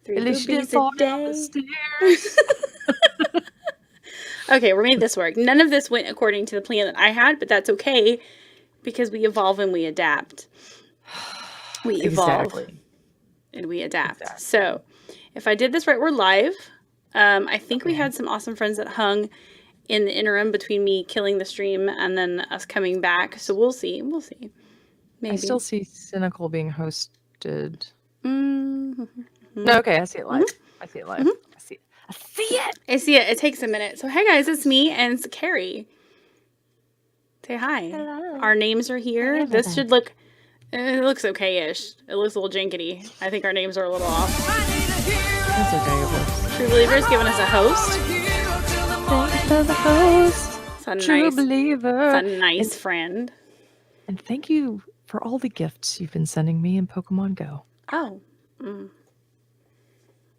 3 At least she didn't boobies a fall down the day. stairs. Okay, we made this work. None of this went according to the plan that I had, but that's okay because we evolve and we adapt. We evolve and we adapt. Exactly. So, if I did this right, we're live. I think we had some awesome friends that hung in the interim between me killing the stream and then us coming back. So we'll see. We'll see. Maybe. I still see Cynical being hosted. Mm-hmm. No, okay, I see it live. Mm-hmm. I see it live. Mm-hmm. I see it. I see it. It takes a minute. So, hey guys, it's me and it's Carrie. Say hi. Hello. Our names are here. This should look... It looks okay-ish. It looks a little jinkety. I think our names are a little off. That's okay, of course. True Believer's giving us a host. Thanks for the host. It's a True Believer. It's a nice friend. And thank you for all the gifts you've been sending me in Pokemon Go. Oh.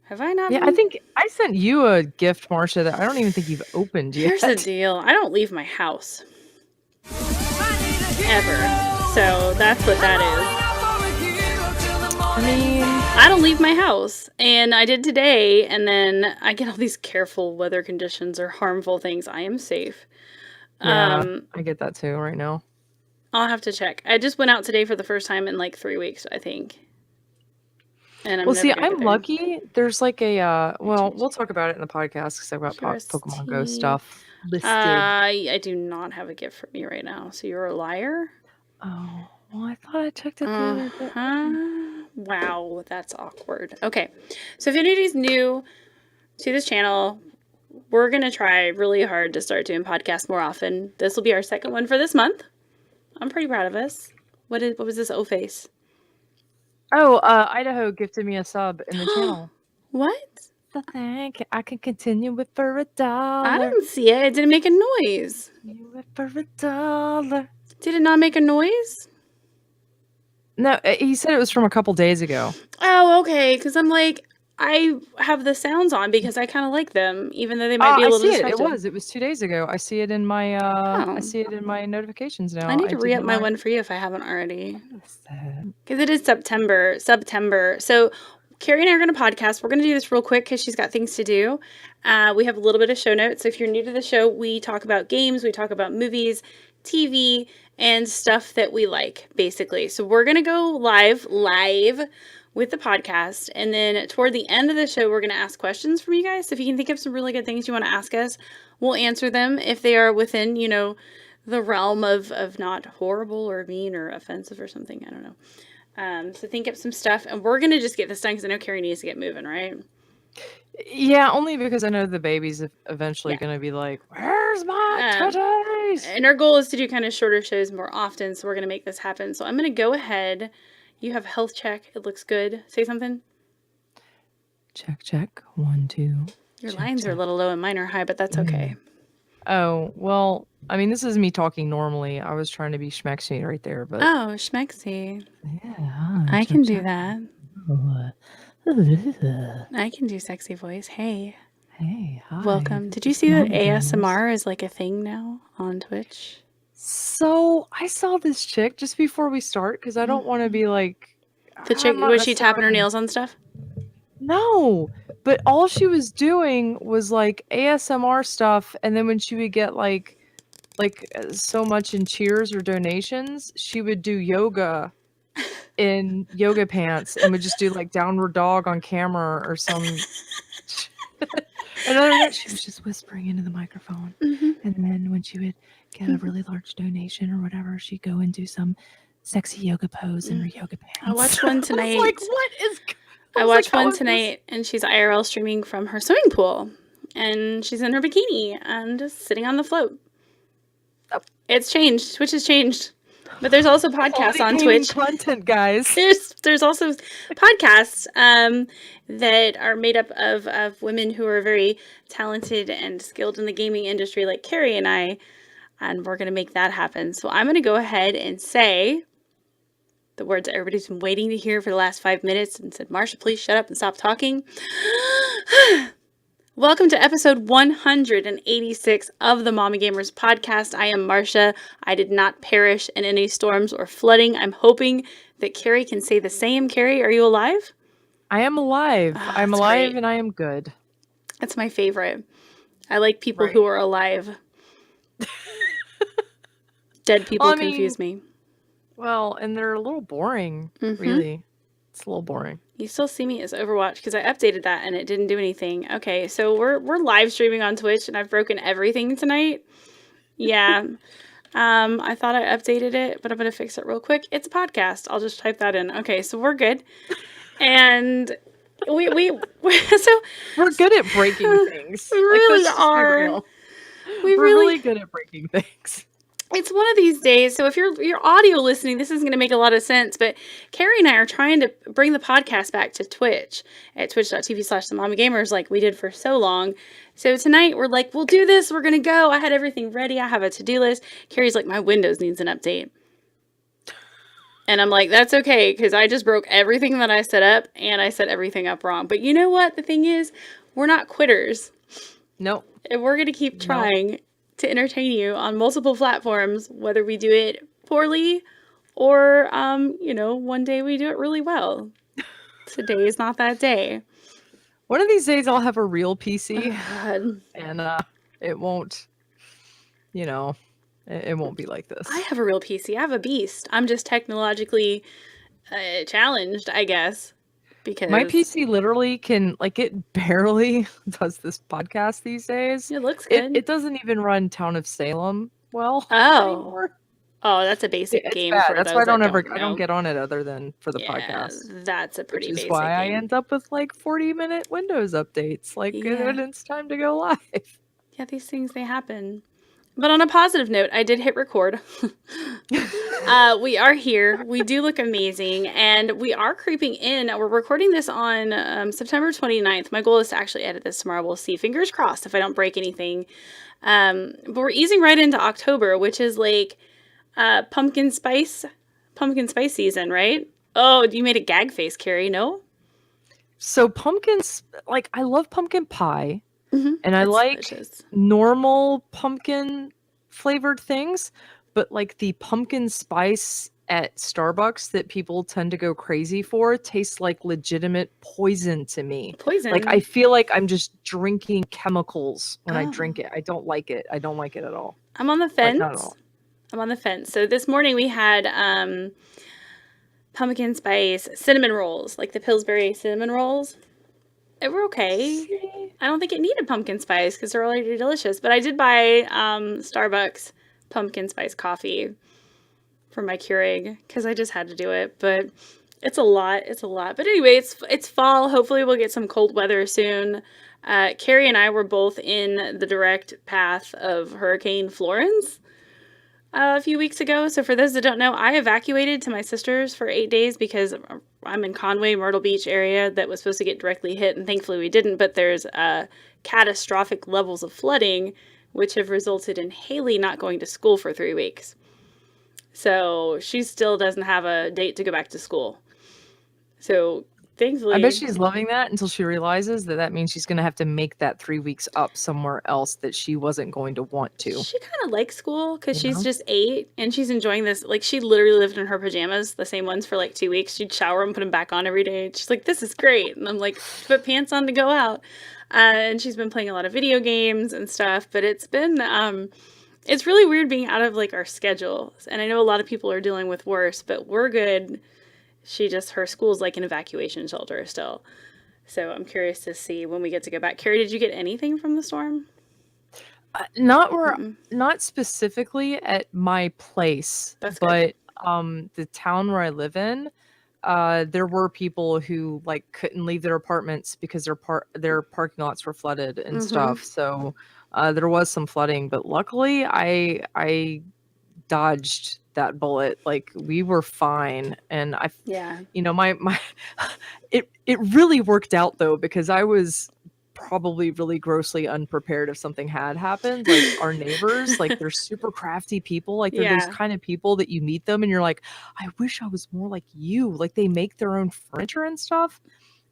Have I not? Yeah, I think I sent you a gift, Marcia, that I don't even think you've opened yet. Here's the deal. I don't leave my house. Ever. So that's what that is. I mean, I don't leave my house. And I did today, and then I get all these careful weather conditions or harmful things. I am safe. Yeah, I get that too right now. I'll have to check. I just went out today for the first time in like 3 weeks, I think. And I'm lucky. There's like a, we'll talk about it in the podcast because I've got Pokemon Go stuff listed. I do not have a gift for me right now. So you're a liar? Oh, well, I thought I checked it the other day. Wow, that's awkward. Okay, so if anybody's new to this channel, we're going to try really hard to start doing podcasts more often. This will be our second one for this month. I'm pretty proud of us. What was this O-face? Oh, Idaho gifted me a sub in the channel. What? So thank you. I can continue it for $1. I didn't see it. It didn't make a noise. Continue it for $1. Did it not make a noise? No, he said it was from a couple days ago. Oh, okay. Because I'm like, I have the sounds on because I kind of like them, even though they might be a little disruptive. It was 2 days ago. I see it in my I see it in my notifications now. I need to re-up my one for you if I haven't already. Because it is September. So Carrie and I are going to podcast. We're going to do this real quick because she's got things to do. We have a little bit of show notes. So if you're new to the show, we talk about games, we talk about movies, TV, and stuff that we like, basically. So we're going to go live with the podcast. And then toward the end of the show, we're going to ask questions from you guys. So if you can think of some really good things you want to ask us, we'll answer them if they are within, the realm of not horrible or mean or offensive or something. I don't know. So think up some stuff. And we're going to just get this done because I know Carrie needs to get moving, right? Yeah, only because I know the baby's eventually going to be like, where's my titties? And our goal is to do kind of shorter shows more often, so we're going to make this happen. So I'm going to go ahead. You have health check. It looks good. Say something. Check. 1, 2. Your lines are a little low and mine are high, but that's okay. Oh, well, I mean, this is me talking normally. I was trying to be schmexy right there, but... Oh, schmexy. Yeah. I can do that. I can do sexy voice. Hey. Hey, hi. Welcome. Did you see that ASMR is like a thing now on Twitch? So I saw this chick just before we start because I don't want to be like... The chick, was she tapping her nails on stuff? No, but all she was doing was like ASMR stuff, and then when she would get like so much in cheers or donations, she would do yoga in yoga pants and would just do like downward dog on camera or some. And other than that, she was just whispering into the microphone. Mm-hmm. And then when she would get a really large donation or whatever, she'd go and do some sexy yoga pose in her yoga pants. I watched one tonight. I watched one tonight, and she's IRL streaming from her swimming pool, and she's in her bikini and just sitting on the float. Oh. It's changed. Twitch has changed. But there's also podcasts on Twitch. Content, guys. There's also podcasts that are made up of women who are very talented and skilled in the gaming industry, like Carrie and I, and we're going to make that happen. So I'm going to go ahead and say the words that everybody's been waiting to hear for the last 5 minutes and said, Marcia, please shut up and stop talking. Welcome to episode 186 of the Mommy Gamers podcast. I am Marcia. I did not perish in any storms or flooding. I'm hoping that Carrie can say the same. Carrie, are you alive? I am alive. Ah, I'm that's alive great. and I am good. That's my favorite. I like people Right. who are alive. Dead people Well, I mean, confuse me. and they're a little boring, Mm-hmm. really. It's a little boring. You still see me as Overwatch because I updated that and it didn't do anything. Okay, so we're live streaming on Twitch and I've broken everything tonight. Yeah. I thought I updated it, but I'm gonna fix it real quick. It's a podcast. I'll just type that in. Okay, so we're good. And we so We're good at breaking things. we Like, really let's just be are. real. We We're really really good at breaking things. it's one of these days. So if you're audio listening, this isn't going to make a lot of sense. But Carrie and I are trying to bring the podcast back to Twitch at twitch.tv/themommy like we did for so long. So tonight we're like, we'll do this. We're going to go. I had everything ready. I have a to-do list. Carrie's like, my Windows needs an update. And I'm like, that's okay, because I just broke everything that I set up and I set everything up wrong. But you know what? The thing is, we're not quitters. Nope. And we're going to keep trying to entertain you on multiple platforms, whether we do it poorly or, one day we do it really well. Today is not that day. One of these days I'll have a real PC. Oh, God. And it won't, it won't be like this. I have a real PC. I have a beast. I'm just technologically challenged, I guess. Because my PC literally can, it barely does this podcast these days. It looks good. It doesn't even run Town of Salem well anymore. Oh, that's a basic game. Bad. For That's those why I don't get on it other than for the podcast. That's a pretty which is basic why game. I end up with 40-minute Windows updates. When it's time to go live. Yeah, these things, they happen. But on a positive note, I did hit record. We are here. We do look amazing. And we are creeping in. We're recording this on September 29th. My goal is to actually edit this tomorrow. We'll see. Fingers crossed if I don't break anything. But we're easing right into October, which is like pumpkin spice season, right? Oh, you made a gag face, Carrie. No? So pumpkins, I love pumpkin pie. Mm-hmm. And I like delicious. Normal pumpkin flavored things, but the pumpkin spice at Starbucks that people tend to go crazy for tastes like legitimate poison to me. Poison? I feel like I'm just drinking chemicals when I drink it. I don't like it. I don't like it at all. I'm on the fence. Not at all. I'm on the fence. So this morning we had pumpkin spice cinnamon rolls, like the Pillsbury cinnamon rolls. They were okay. I don't think it needed pumpkin spice because they're already delicious. But I did buy Starbucks pumpkin spice coffee for my Keurig because I just had to do it. But it's a lot. It's a lot. But anyway, it's fall. Hopefully we'll get some cold weather soon. Carrie and I were both in the direct path of Hurricane Florence a few weeks ago. So for those that don't know, I evacuated to my sister's for 8 days because I'm in Conway, Myrtle Beach area that was supposed to get directly hit, and thankfully we didn't, but there's catastrophic levels of flooding, which have resulted in Haley not going to school for 3 weeks. So she still doesn't have a date to go back to school. So thankfully, I bet she's loving that until she realizes that means she's going to have to make that 3 weeks up somewhere else that she wasn't going to want to. She kind of likes school because she's just 8 and she's enjoying this. She literally lived in her pajamas, the same ones for 2 weeks. She'd shower and put them back on every day. She's like, this is great. And I'm like, put pants on to go out. And she's been playing a lot of video games and stuff, but it's been, it's really weird being out of our schedule. And I know a lot of people are dealing with worse, but we're good. Her school's like an evacuation shelter still. So I'm curious to see when we get to go back. Carrie, did you get anything from the storm? Not specifically at my place. That's good. But the town where I live in, there were people who couldn't leave their apartments because their parking lots were flooded and stuff. So there was some flooding, but luckily I dodged that bullet. We were fine, and my it really worked out though, because I was probably really grossly unprepared if something had happened. Our neighbors, they're super crafty people. They're those kind of people that you meet them and you're like, I wish I was more like you. They make their own furniture and stuff,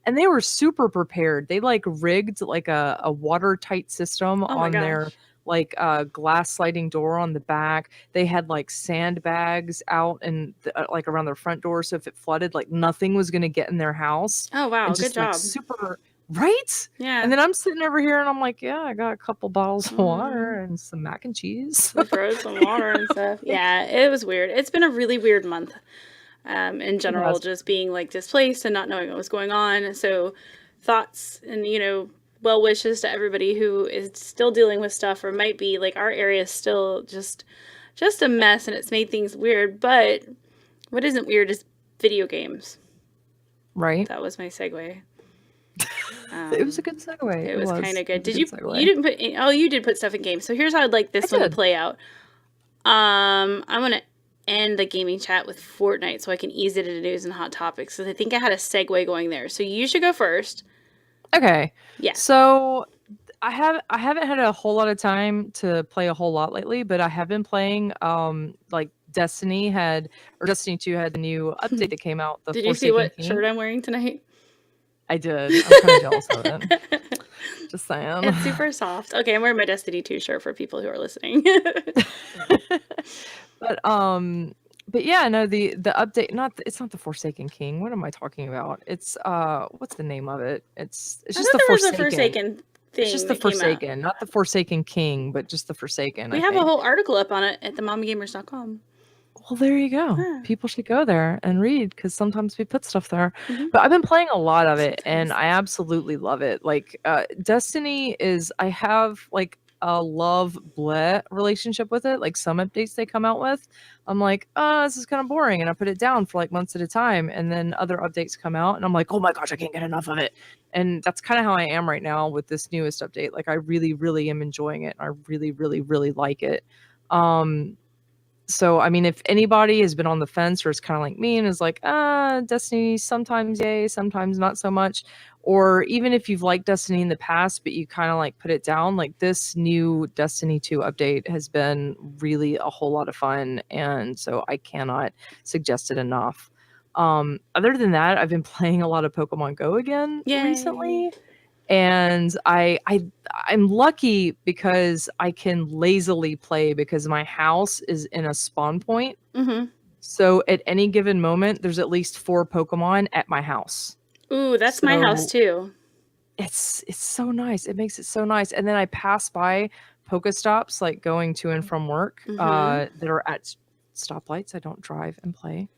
and they were super prepared. They rigged a watertight system on their like a glass sliding door on the back. They had like sandbags out and like around their front door, so if it flooded, like nothing was going to get in their house. Oh, wow. And Good just like job. super, right? Yeah. And then I'm sitting over here and I'm like, yeah, I got a couple bottles of water and some mac and cheese. We throw some water and stuff. Yeah, it was weird. It's been a really weird month. In general, just being like displaced and not knowing what was going on. So thoughts and, well wishes to everybody who is still dealing with stuff or might be. Like, our area is still just a mess, and it's made things weird. But what isn't weird is video games. Right. That was my segue. It was a good segue. It was kind of good. You didn't put, you did put stuff in games. So here's how I'd like this one to play out. I'm going to end the gaming chat with Fortnite so I can ease it into news and hot topics. So I think I had a segue going there. So you should go first. Okay. Yeah. So I haven't had a whole lot of time to play a whole lot lately, but I have been playing like Destiny 2 had the new update that came out. Did you see what shirt I'm wearing tonight? I did. I'm kind of jealous of it. Just saying. It's super soft. Okay, I'm wearing my Destiny 2 shirt for people who are listening. But yeah, no, the update, it's not the Forsaken King. What am I talking about? It's what's the name of it? It's just the Forsaken thing. It's just the Forsaken, not the Forsaken King, but just the Forsaken. We have a whole article up on it at themomgamers.com. Well, there you go. Yeah. People should go there and read, because sometimes we put stuff there. But I've been playing a lot of it, and I absolutely love it. Like, Destiny I have like a love-bleh relationship with it. Like, some updates they come out with, I'm like, this is kind of boring, and I put it down for like months at a time. And then other updates come out, and I'm like, oh my gosh, I can't get enough of it. And that's kind of how I am right now with this newest update. Like, I really, really am enjoying it. I really, really, really like it. So, I mean, if anybody has been on the fence or is kind of like me and is like, Destiny, sometimes yay, sometimes not so much. Or even if you've liked Destiny in the past, but you kind of like put it down, like this new Destiny 2 update has been really a whole lot of fun. And so I cannot suggest it enough. Other than that, I've been playing a lot of Pokemon Go again recently. And I'm lucky because I can lazily play, because my house is in a spawn point. So at any given moment, there's at least 4 Pokemon at my house. Ooh, that's my house too. It's so nice. It makes it so nice. And then I pass by Pokestops, like going to and from work, that are at stoplights. I don't drive and play.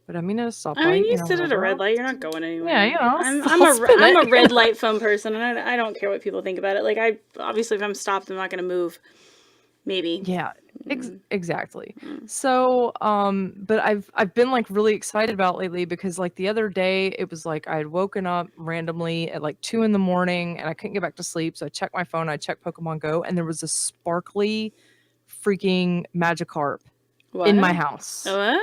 But I mean, at a stoplight. I mean, you sit at a red light. You're not going anywhere. Yeah, I'm a red light phone person, and I don't care what people think about it. Like, obviously, if I'm stopped, I'm not going to move. Maybe. Yeah, exactly. So, but I've been like really excited about lately, because like the other day it was like I had woken up randomly at like 2 a.m. and I couldn't get back to sleep. So I checked my phone. I checked Pokemon Go, and there was a sparkly freaking Magikarp in my house. What?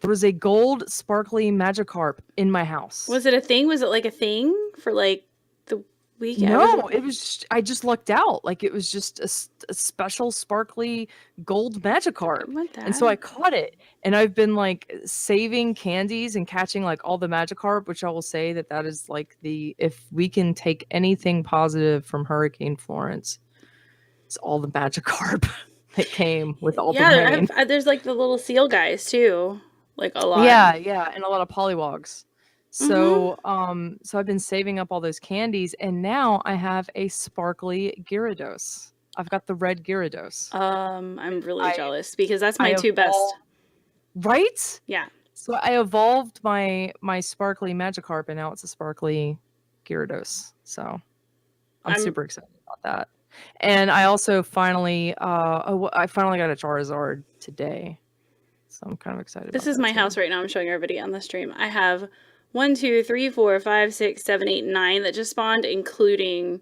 There was a gold sparkly Magikarp in my house. Was it a thing? Was it like a thing for like the week? No, it was. I just lucked out. Like, it was just a special sparkly gold Magikarp. And so I caught it, and I've been like saving candies and catching like all the Magikarp, which I will say that is like if we can take anything positive from Hurricane Florence, it's all the Magikarp that came with all the rain. There's like the little seal guys too. Like a lot. Yeah, and a lot of Polywogs. So, so I've been saving up all those candies, and now I have a sparkly Gyarados. I've got the red Gyarados. I'm really jealous, because that's my 2 best. Right? Yeah. So I evolved my sparkly Magikarp, and now it's a sparkly Gyarados. So I'm super excited about that. And I also finally, I finally got a Charizard today. So I'm kind of excited. This is my house right now. I'm showing everybody on the stream. I have 1, 2, 3, 4, 5, 6, 7, 8, 9 that just spawned, including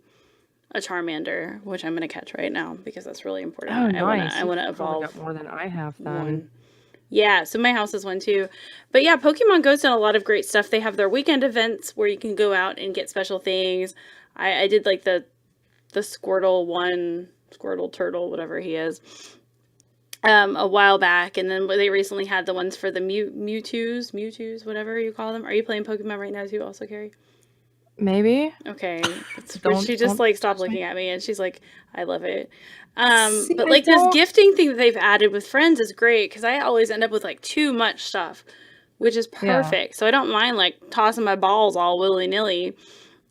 a Charmander, which I'm going to catch right now, because that's really important. Oh, nice. I want to evolve. Got more than I have then. Yeah, so my house is 1 too. But yeah, Pokemon Go's done a lot of great stuff. They have their weekend events where you can go out and get special things. I did like the Squirtle Turtle, whatever he is, a while back, and then they recently had the ones for the Mewtwo's, whatever you call them. Are you playing Pokemon right now too, also, Carrie? Maybe. Okay. She just like stopped looking at me and she's like, I love it. See, but I like this don't- gifting thing that they've added with friends is great because I always end up with like too much stuff, which is perfect. So I don't mind like tossing my balls all willy nilly,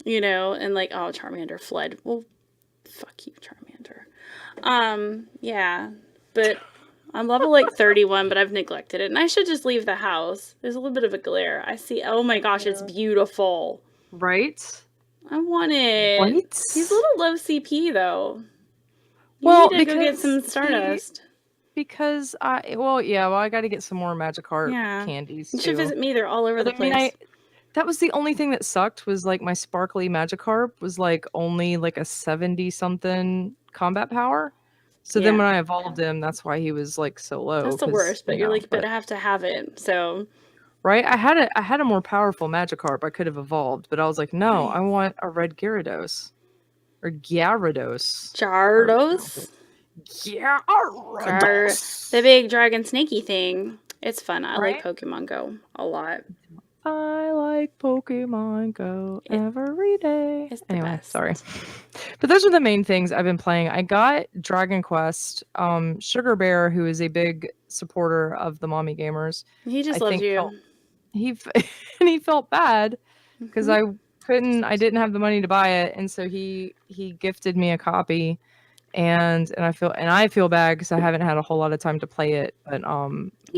you know, and like, oh, Charmander fled. Well, fuck you, Charmander. Yeah, but I'm level like 31, but I've neglected it, and I should just leave the house. There's a little bit of a glare. I see. Oh my gosh, it's beautiful. Right? I want it. Right? He's a little low CP though. Well, You need to go get some Stardust. Because I got to get some more Magikarp candies too. You should visit me. They're all over the place. That was the only thing that sucked was like my sparkly Magikarp was like only like a 70 something combat power. So then when I evolved him, that's why he was like so low. That's the worst, but you're like, but I have to have it. So right, I had a more powerful Magikarp I could have evolved, but I was like, no, I want a red Gyarados. Or Gyarados. Gyarados. The big dragon snaky thing. It's fun. I like Pokemon Go a lot. I like Pokemon Go every day. It's the best. Sorry. But those are the main things I've been playing. I got Dragon Quest. Sugar Bear, who is a big supporter of the Mommy Gamers. He just loves you. He felt bad because I didn't have the money to buy it, and so he gifted me a copy, and I feel bad because I haven't had a whole lot of time to play it, but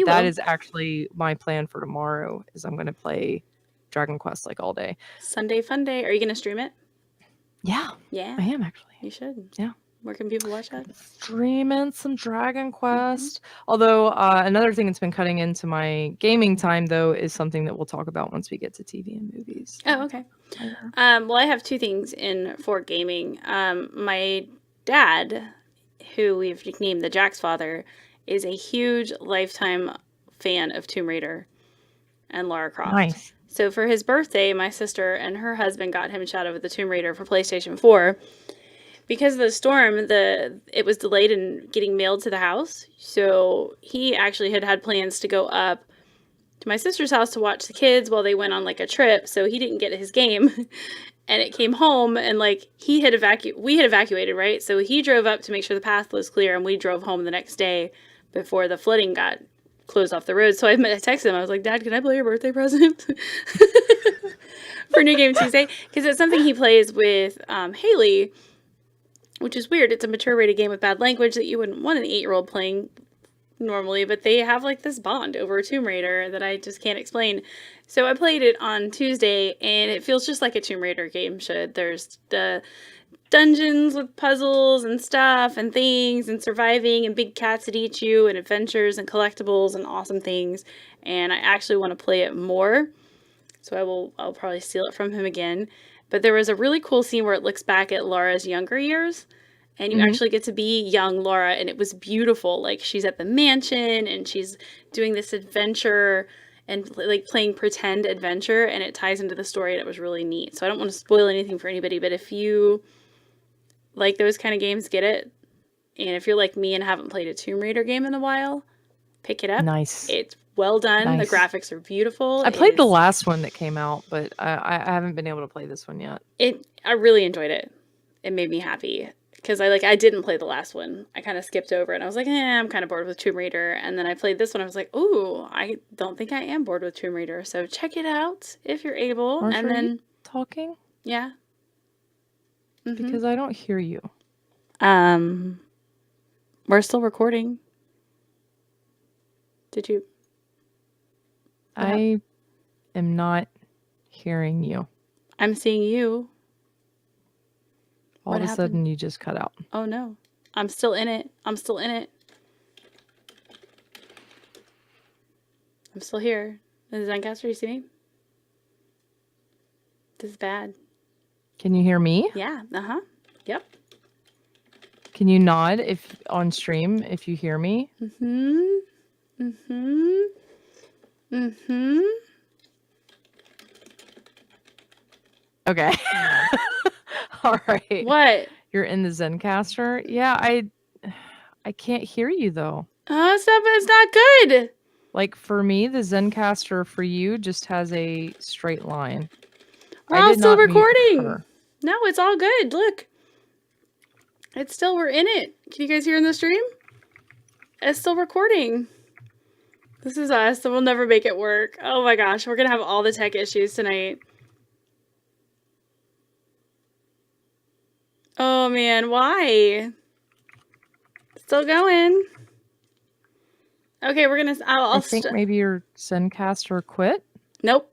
that is actually my plan for tomorrow. Is I'm going to play Dragon Quest like all day. Sunday fun day. Are you going to stream it? Yeah, I am actually. You should. Yeah. Where can people watch that? Streaming some Dragon Quest. Although another thing that's been cutting into my gaming time, though, is something that we'll talk about once we get to TV and movies. Oh, okay. Well, I have two things for gaming. My dad, who we've nicknamed the Jack's father, is a huge lifetime fan of Tomb Raider and Lara Croft. Nice. So for his birthday, my sister and her husband got him Shadow of the Tomb Raider for PlayStation 4. Because of the storm, it was delayed in getting mailed to the house. So he actually had plans to go up to my sister's house to watch the kids while they went on like a trip. So he didn't get his game. And it came home and like we had evacuated, right? So he drove up to make sure the path was clear, and we drove home the next day before the flooding got closed off the road. So I texted him. I was like, Dad, can I play your birthday present for New Game Tuesday? Because it's something he plays with Haley, which is weird. It's a mature rated game with bad language that you wouldn't want an 8-year-old playing normally, but they have like this bond over Tomb Raider that I just can't explain. So I played it on Tuesday, and it feels just like a Tomb Raider game should. There's the dungeons with puzzles and stuff and things and surviving and big cats that eat you and adventures and collectibles and awesome things. And I actually want to play it more. So I'll probably steal it from him again. But there was a really cool scene where it looks back at Laura's younger years, and you actually get to be young Laura, and it was beautiful. Like, she's at the mansion, and she's doing this adventure and, like, playing pretend adventure, and it ties into the story, and it was really neat. So I don't want to spoil anything for anybody, but if you like those kind of games, get it. And if you're like me and haven't played a Tomb Raider game in a while, pick it up. Nice. It's well done. Nice. The graphics are beautiful. I played the last one that came out, but I haven't been able to play this one yet. I really enjoyed it. It made me happy because I didn't play the last one. I kind of skipped over it. And I was like, I'm kind of bored with Tomb Raider. And then I played this one. I was like, ooh, I don't think I am bored with Tomb Raider. So check it out if you're able. Marcia, and then are you talking? Yeah. Mm-hmm. Because I don't hear you. We're still recording. Did you? I am not hearing you. I'm seeing you. All of a sudden, you just cut out. Oh, no. I'm still in it. I'm still here. This is Zencaster. You see me? This is bad. Can you hear me? Yeah. Uh-huh. Yep. Can you nod if on stream if you hear me? Mm-hmm. Mm-hmm. Mm-hmm. Okay. All right. What? You're in the Zencaster? Yeah, I can't hear you though. It's not good. Like for me, the Zencaster for you just has a straight line. We're all did still not mute recording. her. No, it's all good. Look. It's still, we're in it. Can you guys hear in the stream? It's still recording. This is us, so we'll never make it work. Oh my gosh, we're going to have all the tech issues tonight. Oh man, why? Still going. Okay, we're going to, I think maybe your Zencaster quit. Nope.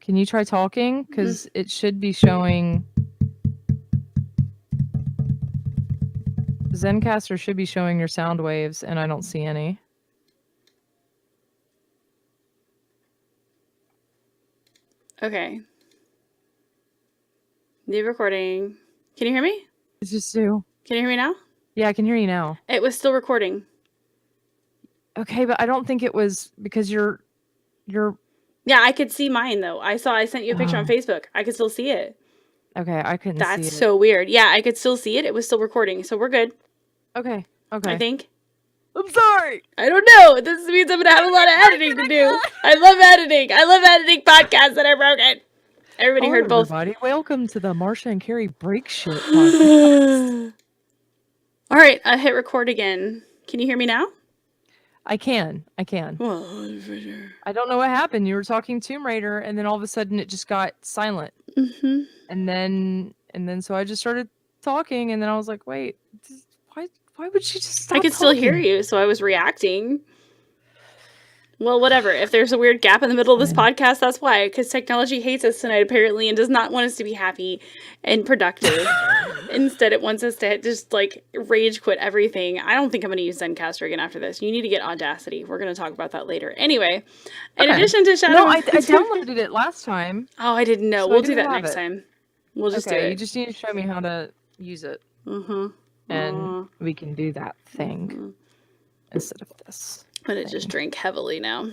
Can you try talking? Because it should be showing... Zencaster should be showing your sound waves, and I don't see any. Okay. New recording. Can you hear me? It's just you. Can you hear me now? Yeah, I can hear you now. It was still recording. Okay, but I don't think it was because you're... Yeah, I could see mine though. I sent you a picture on Facebook. I could still see it. Okay, I couldn't see it. That's so weird. Yeah, I could still see it. It was still recording, so we're good. Okay. I think. I'm sorry. I don't know. This means I'm gonna have a lot of editing to do. I love editing. I love editing podcasts that are broken. Everybody heard both. Everybody, welcome to the Marcia and Carrie Break Shit podcast. All right, I hit record again. Can you hear me now? I can. Well, I don't know what happened. You were talking Tomb Raider, and then all of a sudden it just got silent. Mm-hmm. And then so I just started talking, and then I was like, wait, why would she just stop I could still hear you, so I was reacting. Well, whatever. If there's a weird gap in the middle of this podcast, that's why. Because technology hates us tonight, apparently, and does not want us to be happy and productive. Instead, it wants us to just, like, rage quit everything. I don't think I'm going to use Zencaster again after this. You need to get Audacity. We're going to talk about that later. Anyway, in addition to Shadow... No, I downloaded it last time. Oh, I didn't know. So we'll do that next time. We'll just do it. You just need to show me how to use it. Mm-hmm. And we can do that thing instead of this. I'm going to just drink heavily now.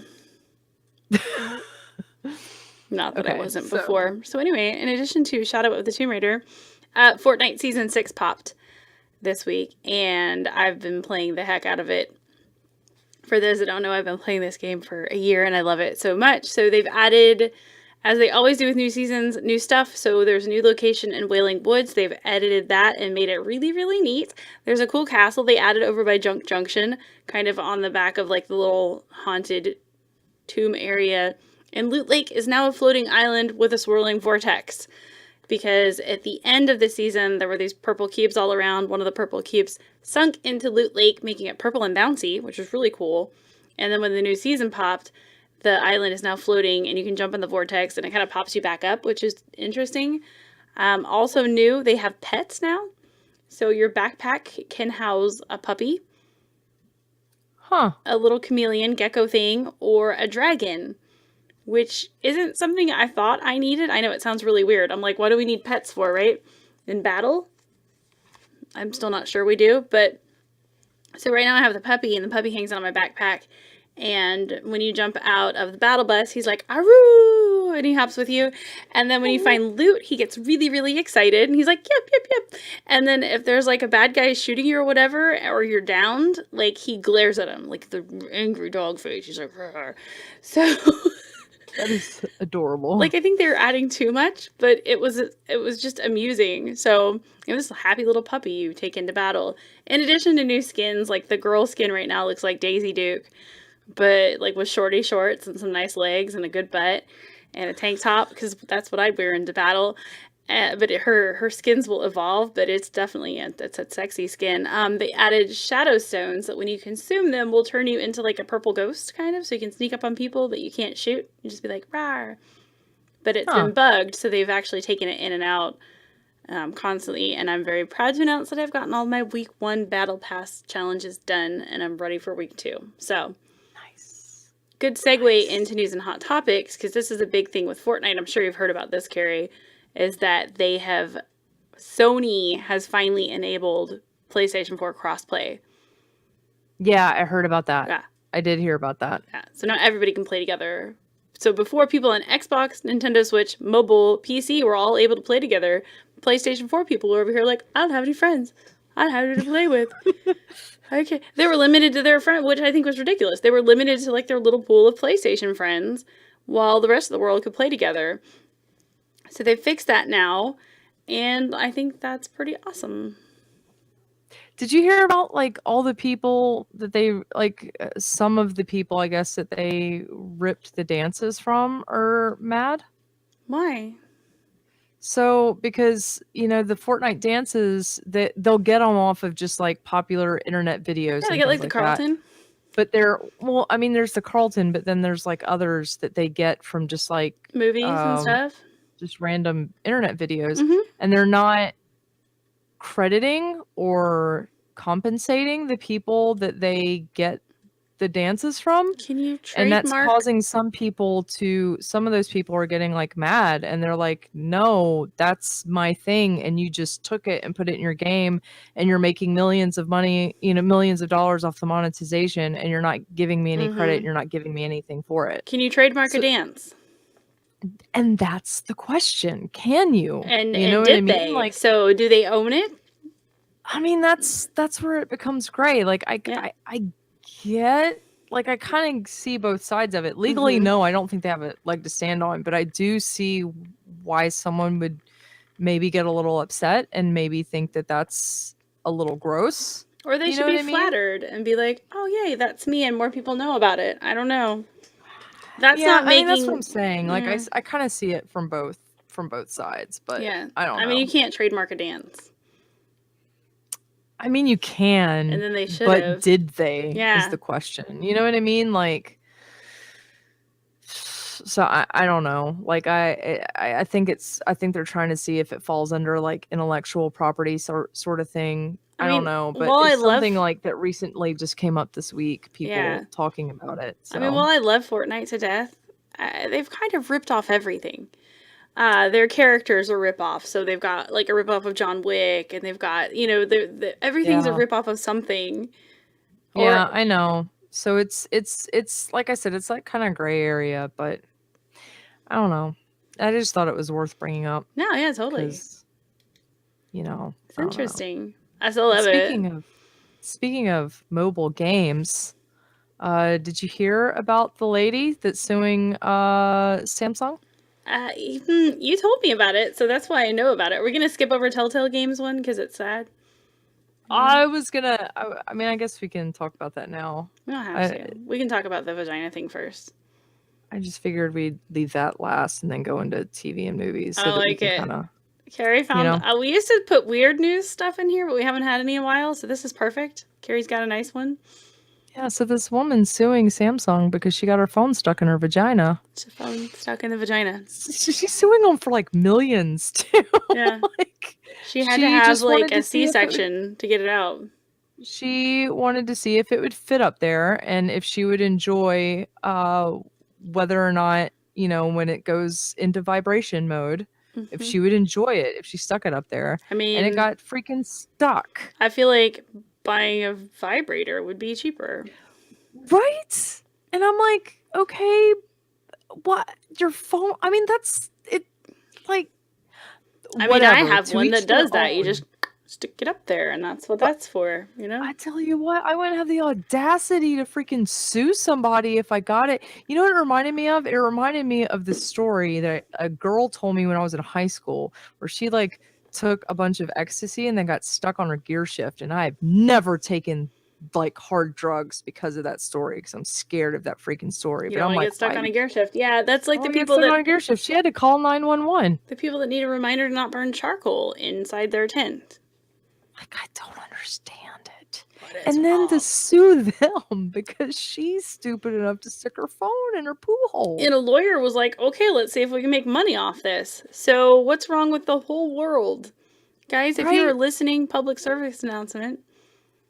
Not that I wasn't before. So anyway, in addition to Shadow of the Tomb Raider, Fortnite Season 6 popped this week, and I've been playing the heck out of it. For those that don't know, I've been playing this game for a year, and I love it so much. So they've added, as they always do with new seasons, new stuff. So there's a new location in Wailing Woods. They've edited that and made it really, really neat. There's a cool castle they added over by Junk Junction, kind of on the back of like the little haunted tomb area. And Loot Lake is now a floating island with a swirling vortex. Because at the end of the season, there were these purple cubes all around. One of the purple cubes sunk into Loot Lake, making it purple and bouncy, which was really cool. And then when the new season popped, the island is now floating, and you can jump in the vortex, and it kind of pops you back up, which is interesting. Also new, they have pets now. So your backpack can house a puppy, a little chameleon gecko thing, or a dragon, which isn't something I thought I needed. I know it sounds really weird. I'm like, what do we need pets for, right? In battle? I'm still not sure we do, but... So right now I have the puppy, and the puppy hangs out on my backpack. And when you jump out of the battle bus, he's like, "Aroo!" And he hops with you. And then when you find loot, he gets really, really excited. And he's like, "Yep, yep, yep." And then if there's like a bad guy shooting you or whatever, or you're downed, like he glares at him, like the angry dog face. He's like, "Rawr." So that is adorable. Like I think they were adding too much, but it was just amusing. So it was a happy little puppy you take into battle. In addition to new skins, like the girl skin right now looks like Daisy Duke, but like with shorty shorts and some nice legs and a good butt and a tank top, because that's what I'd wear into battle. But her skins will evolve, but it's definitely it's a sexy skin. They added shadow stones that when you consume them will turn you into like a purple ghost kind of, so you can sneak up on people but you can't shoot. You just be like rawr. But it's been bugged, so they've actually taken it in and out constantly, and I'm very proud to announce that I've gotten all my week 1 battle pass challenges done, and I'm ready for week 2. So good segue into news and hot topics, because this is a big thing with Fortnite. I'm sure you've heard about this, Carrie, is that Sony has finally enabled PlayStation 4 crossplay. Yeah, I heard about that. Yeah. I did hear about that. Yeah. So now everybody can play together. So before, people on Xbox, Nintendo Switch, mobile, PC were all able to play together. PlayStation 4 people were over here like, I don't have any friends. I don't have anyone to play with. Okay. They were limited to their friend, which I think was ridiculous. They were limited to like their little pool of PlayStation friends while the rest of the world could play together. So they fixed that now, and I think that's pretty awesome. Did you hear about like all the people that they some of the people I guess that they ripped the dances from are mad? Why? So because the Fortnite dances that they'll get them off of just like popular internet videos Yeah, they and get things like the like that. Carlton. But there's the Carlton, but then there's like others that they get from just like Movies and stuff. just random internet videos, Mm-hmm. and they're not crediting or compensating the people that they get the dances from. Can you And that's trademark? causing some of those people are getting like mad, and they're like, no, that's my thing, and you just took it and put it in your game, and you're making millions of dollars off the monetization, and you're not giving me any credit, and you're not giving me anything for it. Can you trademark a dance? And that's the question. Can you? And You know did what I mean? they? Like, So do they own it? I mean, that's where it becomes gray. Like, I get, like, I kind of see both sides of it. Legally, no, I don't think they have a leg to stand on, but I do see why someone would maybe get a little upset and maybe think that that's a little gross. Or they should be flattered and be like, oh, yay, that's me, and more people know about it. I don't know. That's not making... that's what I'm saying. Like, I kind of see it from both sides, but I don't know. I mean, you can't trademark a dance. I mean, you can, and then they should but did they? Yeah. Is the question. You know what I mean? Like, so I don't know. Like, I think they're trying to see if it falls under like intellectual property sort of thing. I don't know, but it's something like that recently just came up this week. People talking about it. So. I mean, while I love Fortnite to death, they've kind of ripped off everything. Their characters are rip-off, so they've got like a rip-off of John Wick, and they've got everything's a rip-off of something. Yeah, I know. So it's like I said, it's like kind of gray area, but I don't know. I just thought it was worth bringing up. No, yeah, totally. It's interesting. I still love it. Speaking of mobile games, did you hear about the lady that's suing Samsung? You told me about it, so that's why I know about it. We're gonna skip over Telltale Games one because it's sad. I was gonna. I mean, I guess we can talk about that now. We don't have to. We can talk about the vagina thing first. I just figured we'd leave that last and then go into TV and movies. So I like it. Carrie found. We used to put weird news stuff in here, but we haven't had any in a while, so this is perfect. Carrie's got a nice one. Yeah, so this woman's suing Samsung because she got her phone stuck in her vagina. Her phone stuck in the vagina. She's suing them for like millions too. Yeah. She had to have like a C-section to get it out. She wanted to see if it would fit up there and if she would enjoy whether or not, when it goes into vibration mode, if she would enjoy it, if she stuck it up there. I mean, and it got freaking stuck. I feel like buying a vibrator would be cheaper. Right? And I'm like, okay, what? Your phone? I mean, that's it. Like, I mean, I have one that does that. You just stick it up there, and that's what that's for, I tell you what, I wouldn't have the audacity to freaking sue somebody if I got it. You know what it reminded me of? It reminded me of the story that a girl told me when I was in high school, where she like took a bunch of ecstasy and then got stuck on her gear shift. And I've never taken like hard drugs because of that story, because I'm scared of that freaking story. But I'm like, get stuck on a gear shift. Yeah, that's like the people that on a gear shift. She had to call 911. The people that need a reminder to not burn charcoal inside their tent. Like, I don't understand it. And then to sue them because she's stupid enough to stick her phone in her poo hole. And a lawyer was like, okay, let's see if we can make money off this. So what's wrong with the whole world? Guys, if you are listening, public service announcement.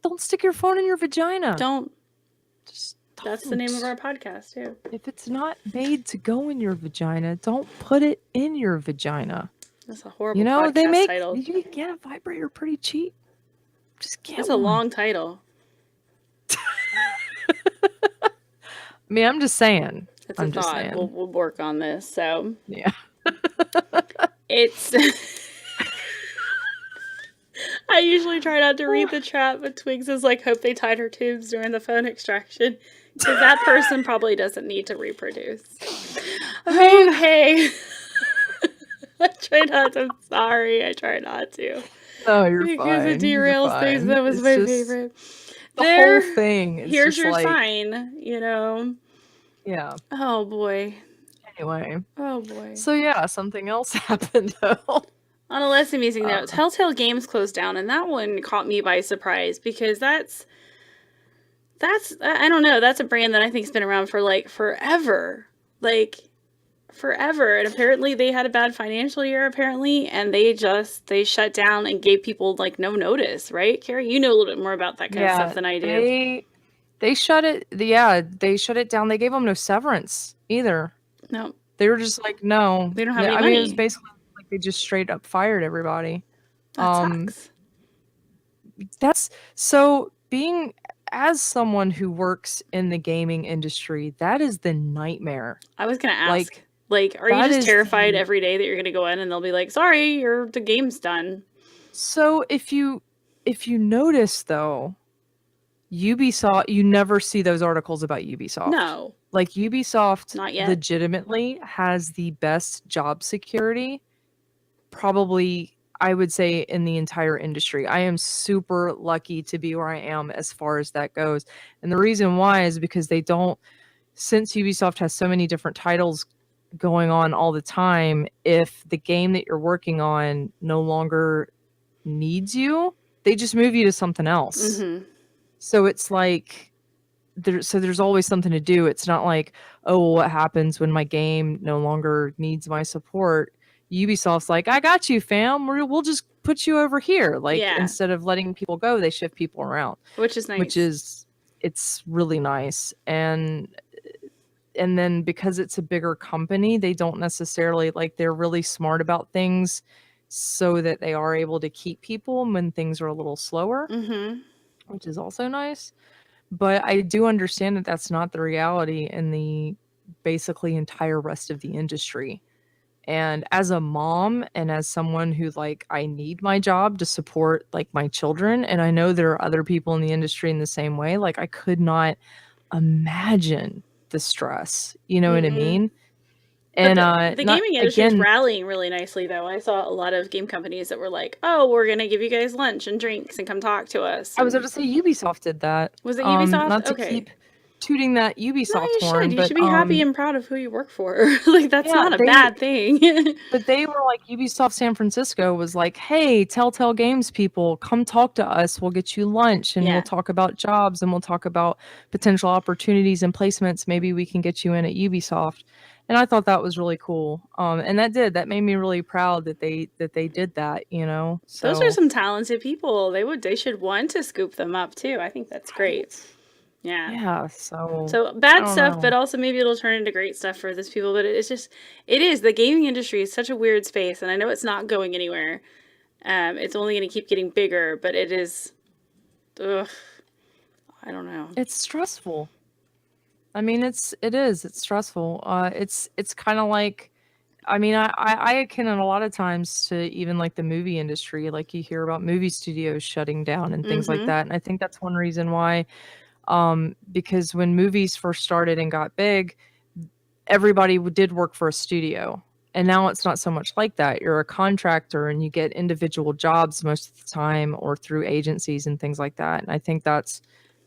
Don't stick your phone in your vagina. Don't. Just don't. That's the name of our podcast, too. If it's not made to go in your vagina, don't put it in your vagina. That's a horrible podcast title. You can get a vibrator pretty cheap. Just get That's a long title. I mean, I'm just saying. It's a thought. We'll work on this. So yeah, it's. I usually try not to read the chat, but Twigs is like, hope they tied her tubes during the phone extraction, because that person probably doesn't need to reproduce. Okay. try not to. I'm sorry. I try not to. No, you're Because it fine. You're derails things. fine. That was It's my just favorite. the whole thing is Here's just your like, sign, you know. yeah. Oh boy. Anyway, Oh boy. so yeah, something else happened though. On a less amusing note, Telltale Games closed down, and that one caught me by surprise because that's I don't know, that's a brand that I think's been around for like forever. Like forever. And apparently they had a bad financial year apparently, and they shut down and gave people like no notice, right? Carrie, you know a little bit more about that kind of stuff than I do. They shut it. Yeah, they shut it down. They gave them no severance either. No. They were just like, no. They don't have any I money. mean, it was basically like they just straight up fired everybody. That sucks. That's so being as someone who works in the gaming industry, that is the nightmare. I was gonna ask, like are you just terrified every day that you're gonna go in and they'll be like, sorry, the game's done? So if you notice though, Ubisoft, you never see those articles about Ubisoft. No. Like Ubisoft Not yet. legitimately has the best job security, probably I would say in the entire industry. I am super lucky to be where I am as far as that goes. And the reason why is because since Ubisoft has so many different titles going on all the time, if the game that you're working on no longer needs you, they just move you to something else. Mm-hmm. So it's like there's always something to do. It's not like, oh, what happens when my game no longer needs my support? Ubisoft's like, I got you, fam. We'll just put you over here. Like, instead of letting people go, they shift people around. Which is nice. It's really nice. And then because it's a bigger company, they don't necessarily, like, they're really smart about things so that they are able to keep people when things are a little slower, which is also nice. But I do understand that that's not the reality in the basically entire rest of the industry. And as a mom and as someone who, like, I need my job to support, like, my children, and I know there are other people in the industry in the same way, like, I could not imagine the stress. You know what I mean? And the gaming industry is rallying really nicely, though. I saw a lot of game companies that were like, "Oh, we're gonna give you guys lunch and drinks and come talk to us." I was about to say Ubisoft did that. Was it Ubisoft? Not to keep tooting that Ubisoft horn, you should be happy and proud of who you work for. Like, that's not a bad thing. But they were like, Ubisoft San Francisco was like, hey, Telltale Games people, come talk to us. We'll get you lunch and we'll talk about jobs and we'll talk about potential opportunities and placements. Maybe we can get you in at Ubisoft. And I thought that was really cool. And that made me really proud that they did that, you know. So those are some talented people. They should want to scoop them up too. I think that's great. Yeah. Yeah. So bad stuff, but also maybe it'll turn into great stuff for those people. But the gaming industry is such a weird space, and I know it's not going anywhere. It's only going to keep getting bigger, but it is. Ugh, I don't know. It's stressful. I mean, it's stressful. It's kind of like, I mean, I akin it a lot of times to even like the movie industry. Like you hear about movie studios shutting down and things like that. And I think that's one reason why. Because when movies first started and got big, everybody did work for a studio. And now it's not so much like that. You're a contractor and you get individual jobs most of the time or through agencies and things like that. And I think that's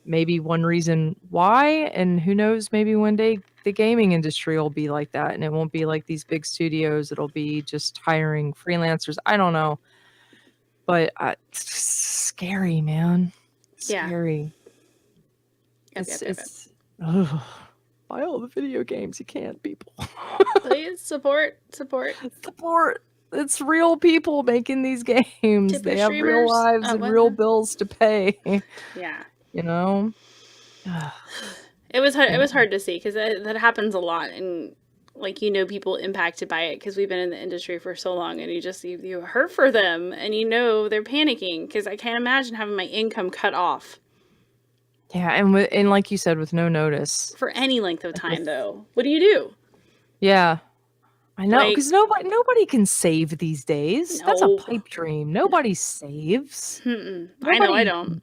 maybe one reason why. And who knows, maybe one day the gaming industry will be like that. And it won't be like these big studios. It'll be just hiring freelancers. I don't know. But it's scary, man. Scary. It's buy all the video games you can, people. Please support. It's real people making these games. They have real lives and real bills to pay. Yeah. You know? It was hard to see because that happens a lot, and like, you know, people impacted by it because we've been in the industry for so long, and you hurt for them, and you know they're panicking because I can't imagine having my income cut off. Yeah, and like you said, with no notice. For any length of time, though. What do you do? Yeah. I know, because nobody can save these days. No. That's a pipe dream. Nobody saves. I know I don't.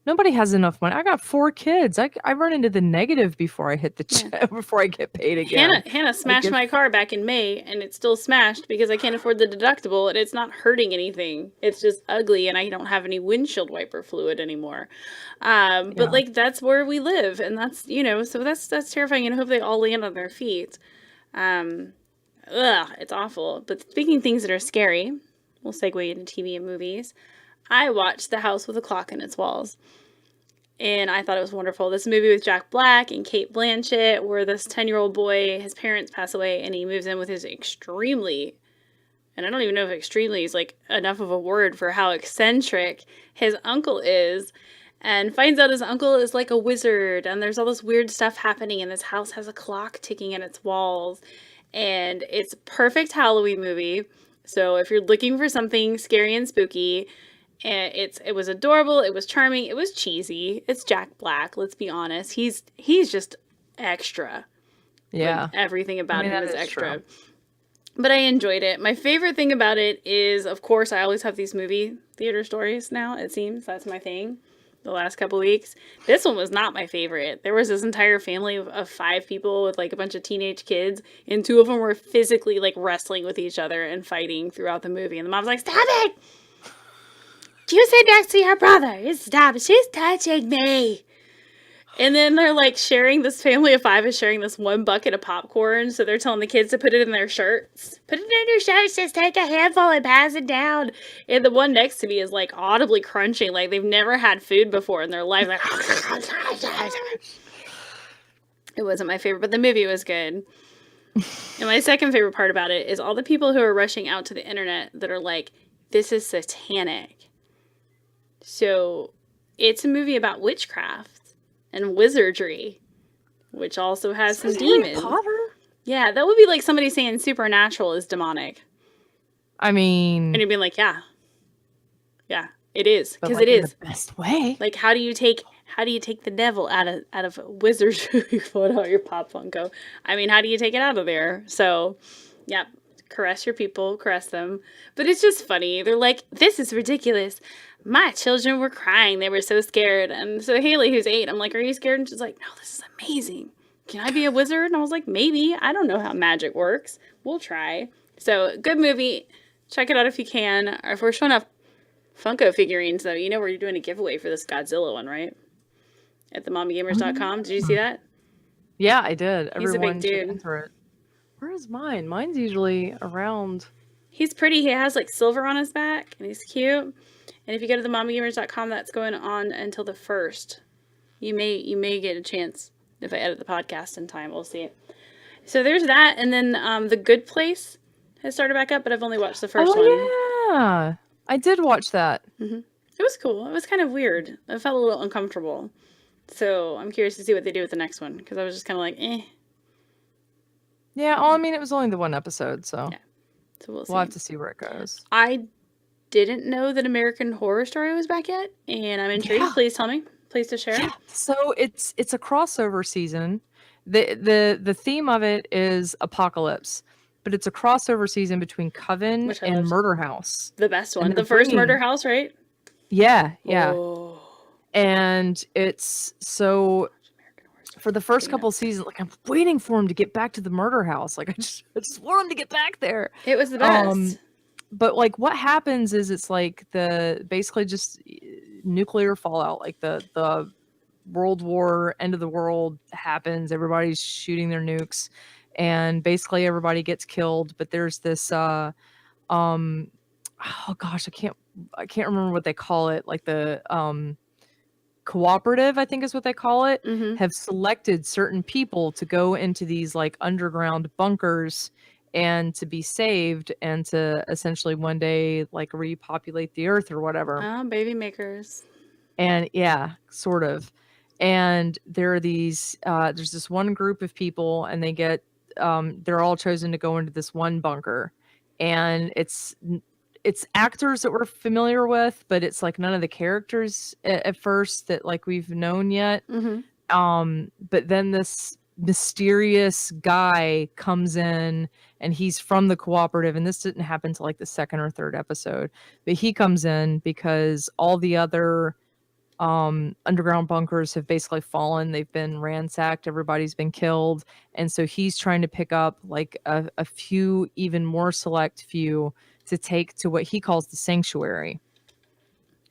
Nobody has enough money. I got 4 kids. I run into the negative before I hit the check, before I get paid again. Hannah smashed my car back in May, and it's still smashed because I can't afford the deductible, and it's not hurting anything. It's just ugly, and I don't have any windshield wiper fluid anymore. But like that's where we live, and that's so that's terrifying. And I hope they all land on their feet. It's awful. But speaking of things that are scary, we'll segue into TV and movies. I watched The House with a Clock in Its Walls. And I thought it was wonderful. This movie with Jack Black and Cate Blanchett, where this 10-year-old boy, his parents pass away, and he moves in with his extremely, and I don't even know if extremely is like enough of a word for how eccentric his uncle is, and finds out his uncle is like a wizard, and there's all this weird stuff happening, and this house has a clock ticking in its walls, and it's a perfect Halloween movie. So if you're looking for something scary and spooky, and it was adorable, it was charming, it was cheesy. It's Jack Black, let's be honest. He's just extra. Yeah. Like, everything about him is extra. True. But I enjoyed it. My favorite thing about it is, of course, I always have these movie theater stories now, it seems. That's my thing the last couple weeks. This one was not my favorite. There was this entire family of 5 people with like a bunch of teenage kids, and 2 of them were physically like wrestling with each other and fighting throughout the movie. And the mom's like, "Stop it! You sit next to your brother. Stop. She's touching me." And then they're like sharing, this family of 5 is sharing this 1 bucket of popcorn. So they're telling the kids to put it in their shirts. Put it in your shirts. Just take a handful and pass it down. And the one next to me is like audibly crunching. Like they've never had food before in their life. Like, it wasn't my favorite, but the movie was good. And my second favorite part about it is all the people who are rushing out to the internet that are like, this is satanic. So, it's a movie about witchcraft and wizardry, which also has some demons. Harry Potter? Yeah, that would be like somebody saying supernatural is demonic. I mean... And you'd be like, yeah. Yeah, it is. Because like it is. The best way. Like, how do you take the devil out of wizardry? You pull out your Pop Funko. I mean, how do you take it out of there? So, yeah. Caress your people, caress them. But it's just funny. They're like, this is ridiculous. My children were crying. They were so scared. And so Haley, who's 8, I'm like, are you scared? And she's like, no, this is amazing. Can I be a wizard? And I was like, maybe. I don't know how magic works. We'll try. So, good movie. Check it out if you can. Or if we're showing off Funko figurines, though, we're doing a giveaway for this Godzilla one, right? At the mommygamers.com. Did you see that? Yeah, I did. He's a big dude. Where is mine? Mine's usually around. He's pretty. He has like silver on his back, and he's cute. And if you go to the mommygamers.com, that's going on until the 1st. You may get a chance if I edit the podcast in time. We'll see. So there's that, and then The Good Place has started back up, but I've only watched the first one. Yeah, I did watch that. Mm-hmm. It was cool. It was kind of weird. I felt a little uncomfortable. So I'm curious to see what they do with the next one, because I was just kind of like, eh. Yeah, well, I mean, it was only the 1 episode, so, yeah. So we'll see. We'll have to see where it goes. I didn't know that American Horror Story was back yet, and I'm intrigued. Yeah. Please tell me. Please to share. Yeah. So it's a crossover season. The theme of it is apocalypse, but it's a crossover season between Coven and Murder House. The best one. The first Murder House, right? Yeah, yeah. Oh. And it's so... For the first couple seasons, like I'm waiting for him to get back to the murder house. Like I just want him to get back there. It was the best. But like what happens is it's like basically just nuclear fallout. Like the World War, end of the world happens. Everybody's shooting their nukes, and basically everybody gets killed. But there's this oh gosh, I can't remember what they call it. Like the cooperative, I think is what they call it, have selected certain people to go into these like underground bunkers and to be saved and to essentially one day like repopulate the earth or whatever. Oh, baby makers. And yeah, sort of. And there are these, there's this one group of people, and they get, they're all chosen to go into this one bunker, and it's actors that we're familiar with, but it's like none of the characters at first that like we've known yet. But then this mysterious guy comes in, and he's from the cooperative, and this didn't happen to like the 2nd or 3rd episode, but he comes in because all the other underground bunkers have basically fallen. They've been ransacked. Everybody's been killed. And so he's trying to pick up like a few, even more select few to take to what he calls the sanctuary,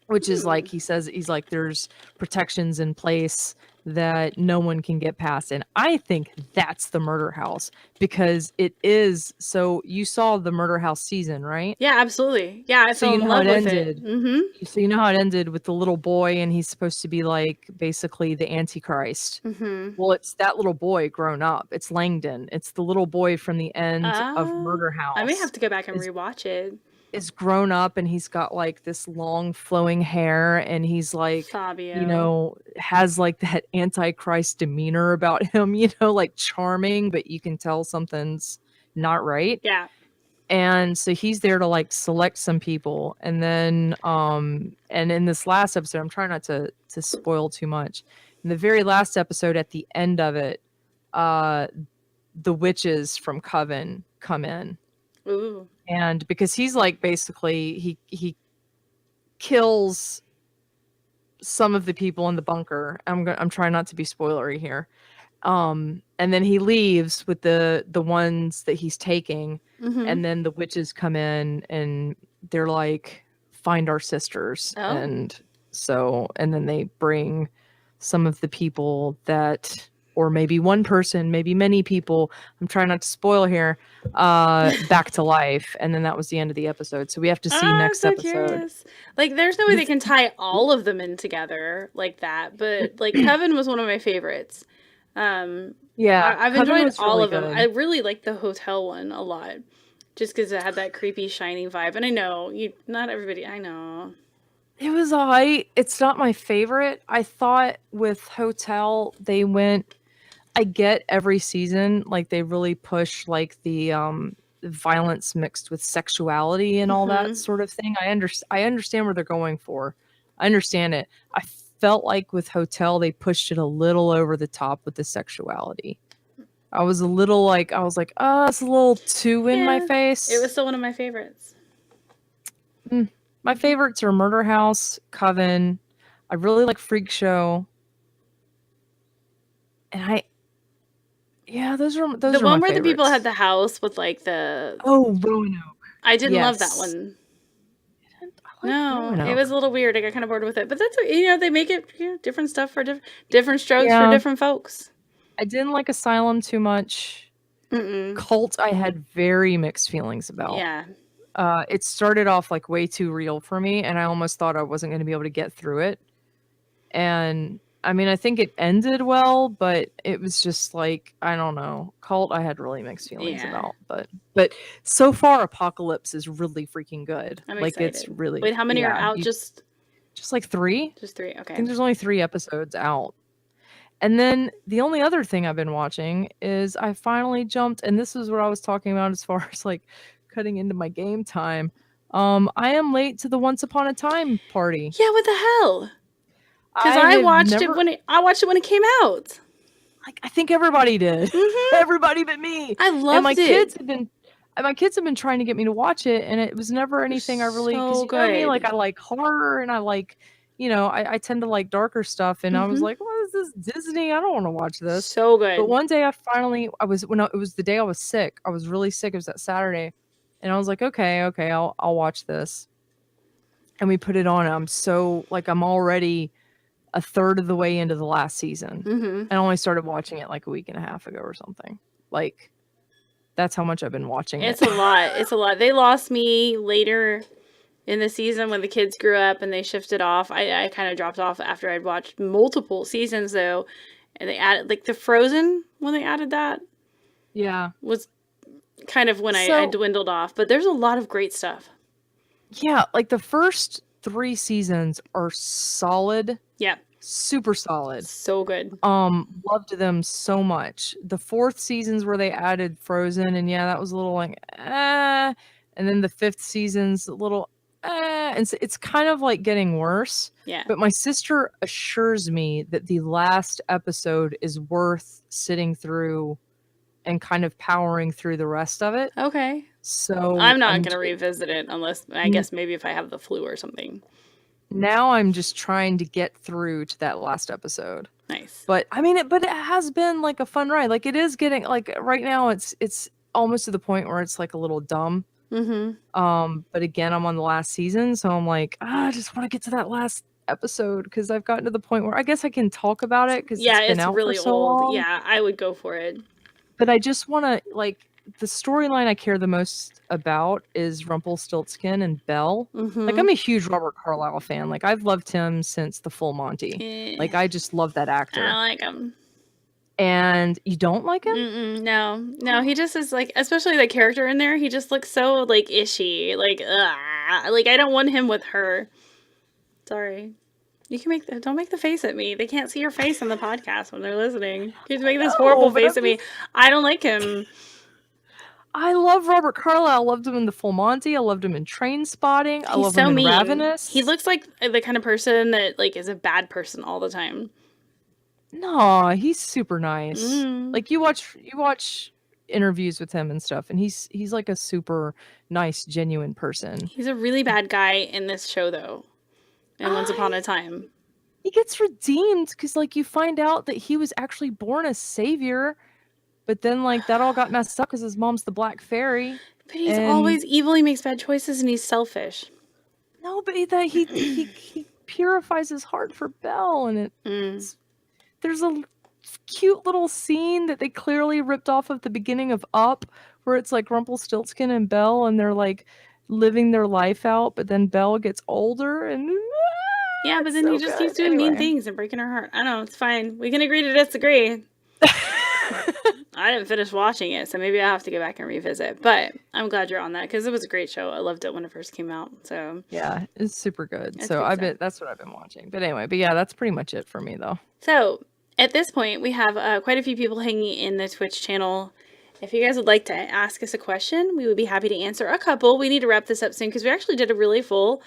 which is like, he says, he's like, there's protections in place that no one can get past. And I think that's the murder house, because it is. So you saw the murder house season, right? Yeah, absolutely. Yeah, I So fell you in know how love it with ended. it. Mm-hmm. So you know how it ended with the little boy, and he's supposed to be like basically the Antichrist. Mm-hmm. Well, it's that little boy grown up. It's Langdon. It's the little boy from the end of Murder I may have House. to go back and rewatch it. Is grown up, and he's got like this long flowing hair, and he's like, Fabio. has like that Antichrist demeanor about him, like charming, but you can tell something's not right. Yeah. And so he's there to like select some people, and then and in this last episode, I'm trying not to spoil too much. In the very last episode, at the end of it, the witches from Coven come in. Ooh. And because he's like, basically he kills some of the people in the bunker. I'm trying not to be spoilery here. And then he leaves with the ones that he's taking, and then the witches come in and they're like, find our sisters. And then they bring some of the people that, or maybe one person, maybe many people, I'm trying not to spoil here, back to life. And then that was the end of the episode. So we have to see next I'm so episode. Curious. Like, there's no way they can tie all of them in together like that. But like, Coven was one of my favorites. Yeah, I've Coven enjoyed was all really of them. good. I really liked the hotel one a lot, just because it had that creepy, shining vibe. And I know not everybody. I know. It was alright. It's not my favorite. I thought with Hotel they went. I get every season, like they really push like the violence mixed with sexuality and all that sort of thing. I understand where they're going for. I understand it. I felt like with Hotel they pushed it a little over the top with the sexuality. I was like, oh, it's a little too in my face. It was still one of my favorites. My favorites are Murder House, Coven. I really like Freak Show. And those are the one where favorites. the people had the house with like the Roanoke. I didn't love that one. No, it was a little weird. I got kind of bored with it, but that's they make it different stuff for different strokes for different folks. I didn't like Asylum too much. Cult, I had very mixed feelings about. Yeah. It started off like way too real for me, and I almost thought I wasn't going to be able to get through it. And I mean, I think it ended well, but it was just like, I don't know. Cult, I had really mixed feelings about. But so far, Apocalypse is really freaking good. I'm like excited. It's really. Wait, how many are out? Just like 3. Just 3. Okay. I think there's only 3 episodes out. And then the only other thing I've been watching is I finally jumped, and this is what I was talking about as far as like cutting into my game time. I am late to the Once Upon a Time party. Yeah, what the hell? Because I watched it when it came out. Like, I think everybody did. Everybody but me. I loved and my it. My kids have been trying to get me to watch it, and it was never anything I really. So you know me, like I like horror, and I like, I tend to like darker stuff, and I was like, what is this Disney? I don't want to watch this. So good. But one day it was the day I was sick. I was really sick. It was that Saturday, and I was like, okay, I'll watch this. And we put it on. And I'm already a third of the way into the last season. I only started watching it like a week and a half ago or something. Like, that's how much I've been watching it. It's a lot. It's a lot. They lost me later in the season when the kids grew up and they shifted off. I kind of dropped off after I'd watched multiple seasons though. And they added like the Frozen when they added that. Yeah. Was kind of when I dwindled off. But there's a lot of great stuff. Yeah. Like the first 3 seasons are solid. Yeah. Super solid. So good. Loved them so much. The 4th season's where they added Frozen, and that was a little like, and then the 5th season's a little, and so it's kind of like getting worse. Yeah. But my sister assures me that the last episode is worth sitting through and kind of powering through the rest of it. Okay. So I'm not going to revisit it unless, I guess maybe if I have the flu or something. now I'm just trying to get through to that last episode. Nice. But I mean, it has been like a fun ride. Like it is getting like right now it's almost to the point where it's like a little dumb. But again, I'm on the last season, so I'm like, I just want to get to that last episode because I've gotten to the point where I guess I can talk about it because it's been out really for so old. long. Yeah, I would go for it. But I just want to like the storyline I care the most about is Rumpelstiltskin and Belle. Like I'm a huge Robert Carlyle fan. Like I've loved him since The Full Monty. Like I just love that actor. I like him. And you don't like him? No, he just is like, especially the character in there. He just looks so like ishy, like like I don't want him with her. Sorry, you can don't make the face at me. They can't see your face on the podcast when they're listening. You make this horrible face at me. I don't like him. I love Robert Carlyle. I loved him in The Full Monty. I loved him in Train Spotting. I love him in Ravenous. He looks like the kind of person that like is a bad person all the time. No, he's super nice. Like you watch interviews with him and stuff, and he's like a super nice, genuine person. He's a really bad guy in this show, though. And Once Upon a Time, he gets redeemed because like you find out that he was actually born a savior, but then like that all got messed up because his mom's the Black Fairy. But he's always evil. He makes bad choices, and he's selfish. No, but he purifies his heart for Belle, and there's a cute little scene that they clearly ripped off of the beginning of Up, where it's like Rumpelstiltskin and Belle, and they're like living their life out, but then Belle gets older, and yeah, but then he just keeps doing mean things and breaking her heart. I know, it's fine. We can agree to disagree. I didn't finish watching it, so maybe I have to go back and revisit. But I'm glad you're on that because it was a great show. I loved it when it first came out. So yeah, it's super good. So that's what I've been watching. But anyway, yeah, that's pretty much it for me though. So at this point, we have quite a few people hanging in the Twitch channel. If you guys would like to ask us a question, we would be happy to answer a couple. We need to wrap this up soon because we actually did a really full,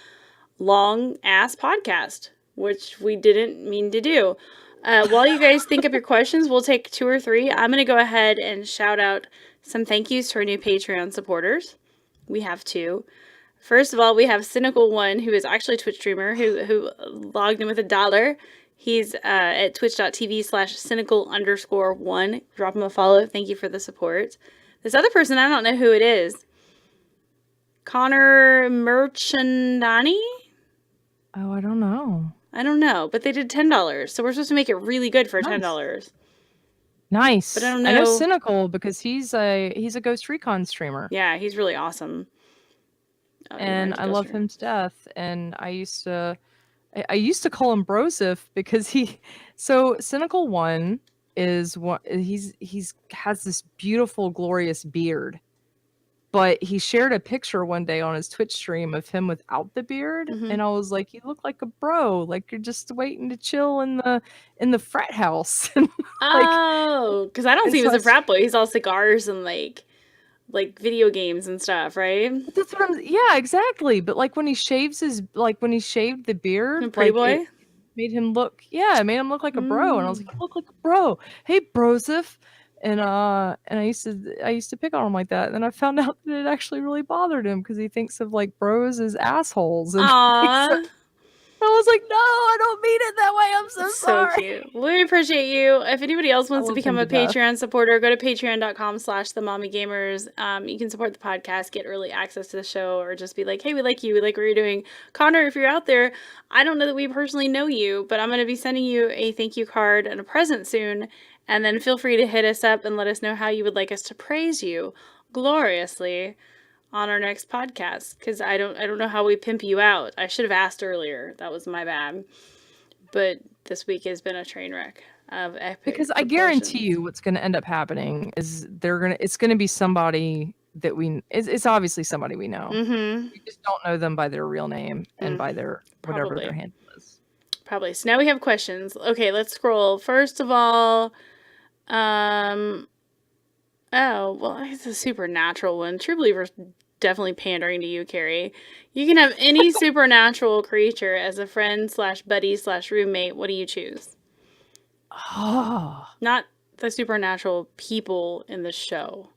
long-ass podcast, which we didn't mean to do. While you guys think up your questions, we'll take 2 or 3. I'm going to go ahead and shout out some thank yous to our new Patreon supporters. We have 2. First of all, we have Cynical One, who is actually a Twitch streamer, who logged in with $1. He's at twitch.tv/cynical_1. Drop him a follow. Thank you for the support. This other person, I don't know who it is. Connor Merchandani? Oh, I don't know. I don't know, but they did $10, so we're supposed to make it really good for $10. Nice. But I don't know. I know Cynical because he's a Ghost Recon streamer. Yeah, he's really awesome. And I love him to death. And I used to call him Broseph because Cynical One is what he's has this beautiful, glorious beard. But he shared a picture one day on his Twitch stream of him without the beard, and I was like, "You look like a bro. Like you're just waiting to chill in the frat house." Because I don't see him as a frat boy. He's all cigars and like video games and stuff, right? That's what yeah, exactly. But like when he shaved the beard, pretty boy, it made him look like a bro, and I was like, "You look like a bro. Hey, Broseph." And I used to pick on him like that, and then I found out that it actually really bothered him because he thinks of like bros as assholes. And I was like, no, I don't mean it that way. I'm so sorry. So cute. We appreciate you. If anybody else wants to become a Patreon supporter, go to patreon.com/themommy-gamers. You can support the podcast, get early access to the show, or just be like, hey, we like you. We like what you're doing. Connor, if you're out there, I don't know that we personally know you, but I'm going to be sending you a thank you card and a present soon. And then feel free to hit us up and let us know how you would like us to praise you gloriously on our next podcast. Because I don't know how we pimp you out. I should have asked earlier. That was my bad. But this week has been a train wreck of epic because I guarantee you what's going to end up happening is it's going to be somebody that it's obviously somebody we know. We just don't know them by their real name and by their whatever their handle is. Probably. So now we have questions. Okay, let's scroll. First of all, oh, well, it's a supernatural one. True Believer's definitely pandering to you, Carrie. You can have any supernatural creature as a friend / buddy / roommate. What do you choose? Oh. Not the supernatural people in the show.